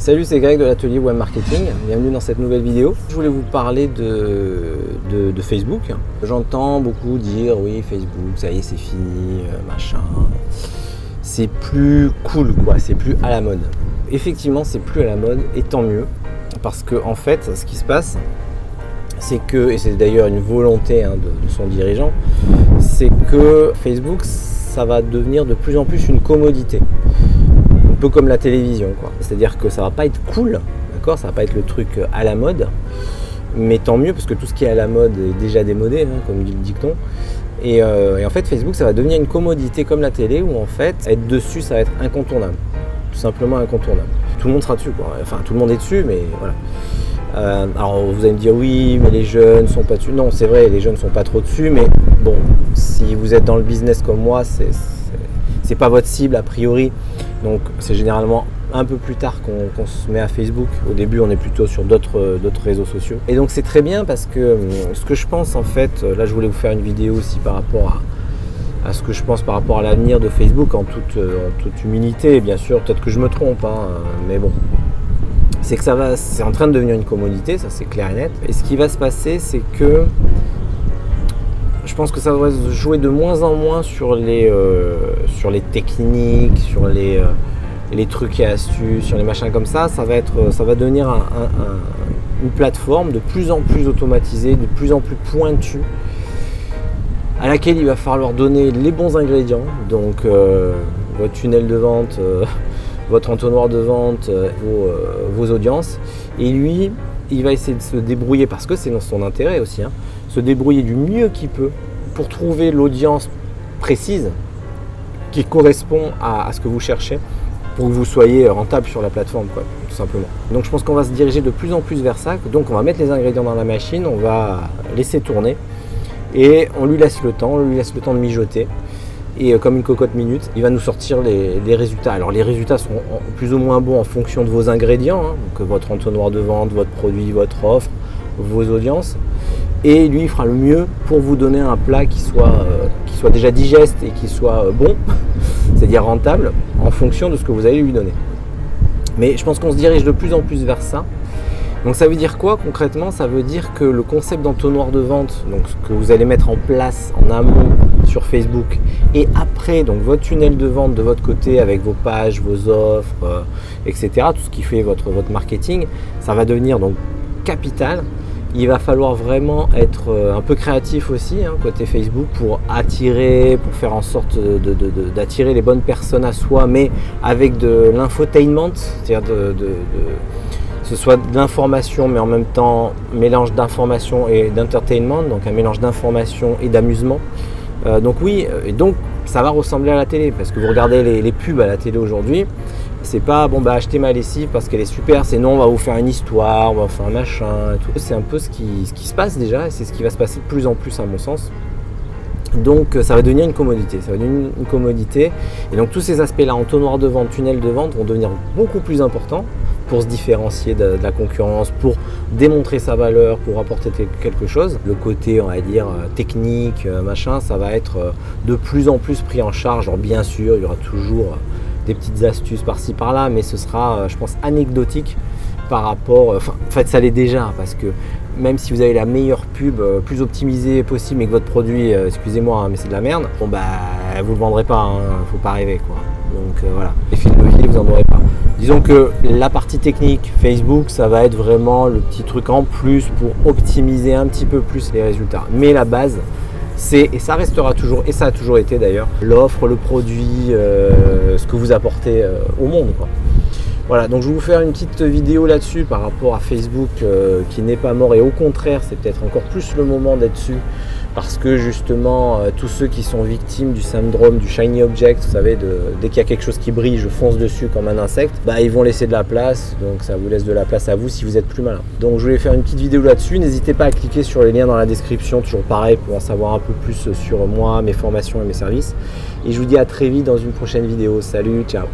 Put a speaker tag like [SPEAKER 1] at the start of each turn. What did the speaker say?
[SPEAKER 1] Salut, c'est Greg de l'atelier Web Marketing. Bienvenue dans cette nouvelle vidéo. Je voulais vous parler de Facebook. J'entends beaucoup dire oui, Facebook, ça y est, c'est fini, machin. C'est plus cool, quoi. C'est plus à la mode. Effectivement, c'est plus à la mode et tant mieux. Parce que en fait, ce qui se passe, c'est que, et c'est d'ailleurs une volonté de son dirigeant, c'est que Facebook, ça va devenir de plus en plus une commodité. Un peu comme la télévision, quoi. C'est-à-dire que ça va pas être cool, d'accord, ça va pas être le truc à la mode, mais tant mieux parce que tout ce qui est à la mode est déjà démodé, comme dit le dicton. Et en fait, Facebook, ça va devenir une commodité comme la télé où en fait, être dessus, ça va être incontournable, tout simplement incontournable. Tout le monde sera dessus, quoi. Enfin, tout le monde est dessus, mais voilà. Alors vous allez me dire oui, mais les jeunes sont pas dessus. Non, c'est vrai, les jeunes sont pas trop dessus, mais bon, si vous êtes dans le business comme moi, c'est pas votre cible a priori. Donc c'est généralement un peu plus tard qu'on se met à Facebook. Au début, on est plutôt sur d'autres réseaux sociaux. Et donc c'est très bien parce que ce que je pense en fait, là je voulais vous faire une vidéo aussi par rapport à ce que je pense par rapport à l'avenir de Facebook en toute humilité. Bien sûr, peut-être que je me trompe, mais bon. C'est que c'est en train de devenir une commodité, ça c'est clair et net. Et ce qui va se passer, c'est que je pense que ça va se jouer de moins en moins sur les techniques, sur les trucs et astuces, sur les machins comme ça. Ça va devenir une plateforme de plus en plus automatisée, de plus en plus pointue, à laquelle il va falloir donner les bons ingrédients. Donc votre tunnel de vente, votre entonnoir de vente, vos audiences. Et lui, il va essayer de se débrouiller, parce que c'est dans son intérêt aussi, se débrouiller du mieux qu'il peut pour trouver l'audience précise qui correspond à ce que vous cherchez pour que vous soyez rentable sur la plateforme, quoi, tout simplement. Donc je pense qu'on va se diriger de plus en plus vers ça. Donc on va mettre les ingrédients dans la machine, on va laisser tourner et on lui laisse le temps de mijoter. Et comme une cocotte minute, il va nous sortir les résultats. Alors les résultats sont plus ou moins bons en fonction de vos ingrédients, donc votre entonnoir de vente, votre produit, votre offre, vos audiences. Et lui, il fera le mieux pour vous donner un plat qui soit déjà digeste et qui soit bon, c'est-à-dire rentable, en fonction de ce que vous allez lui donner. Mais je pense qu'on se dirige de plus en plus vers ça. Donc ça veut dire quoi concrètement? Ça veut dire que le concept d'entonnoir de vente, donc ce que vous allez mettre en place en amont sur Facebook et après donc votre tunnel de vente de votre côté avec vos pages, vos offres, etc. Tout ce qui fait votre marketing, ça va devenir donc capital. Il va falloir vraiment être un peu créatif aussi côté Facebook pour attirer, pour faire en sorte d'attirer les bonnes personnes à soi, mais avec de l'infotainment, c'est-à-dire ce soit de l'information, mais en même temps mélange d'information et d'entertainment, donc un mélange d'information et d'amusement. Donc oui, et donc ça va ressembler à la télé, parce que vous regardez les pubs à la télé aujourd'hui, c'est pas achetez ma lessive parce qu'elle est super, c'est non, on va vous faire une histoire, on va vous faire un machin et tout. C'est un peu ce qui se passe déjà, et c'est ce qui va se passer de plus en plus à mon sens. Donc ça va devenir une commodité, et donc tous ces aspects-là, entonnoir de vente, tunnel de vente, vont devenir beaucoup plus importants pour se différencier de la concurrence, pour démontrer sa valeur, pour apporter quelque chose. Le côté, on va dire, technique, machin, ça va être de plus en plus pris en charge. Alors bien sûr, il y aura toujours des petites astuces par-ci par-là, mais ce sera, je pense, anecdotique par rapport, en fait ça l'est déjà, parce que même si vous avez la meilleure pub, plus optimisée possible, mais que votre produit, excusez-moi, mais c'est de la merde, vous le vendrez pas, faut pas rêver, quoi. Donc voilà, effet de levier, vous en aurez pas. Disons que la partie technique, Facebook, ça va être vraiment le petit truc en plus pour optimiser un petit peu plus les résultats. Mais la base, et ça restera toujours, et ça a toujours été d'ailleurs, l'offre, le produit, ce que vous apportez au monde, quoi. Voilà, donc je vais vous faire une petite vidéo là-dessus par rapport à Facebook qui n'est pas mort, et au contraire, c'est peut-être encore plus le moment d'être dessus, parce que justement, tous ceux qui sont victimes du syndrome du shiny object, vous savez, dès qu'il y a quelque chose qui brille, je fonce dessus comme un insecte, ils vont laisser de la place, donc ça vous laisse de la place à vous si vous êtes plus malin. Donc je voulais faire une petite vidéo là-dessus, n'hésitez pas à cliquer sur les liens dans la description, toujours pareil, pour en savoir un peu plus sur moi, mes formations et mes services. Et je vous dis à très vite dans une prochaine vidéo. Salut, ciao!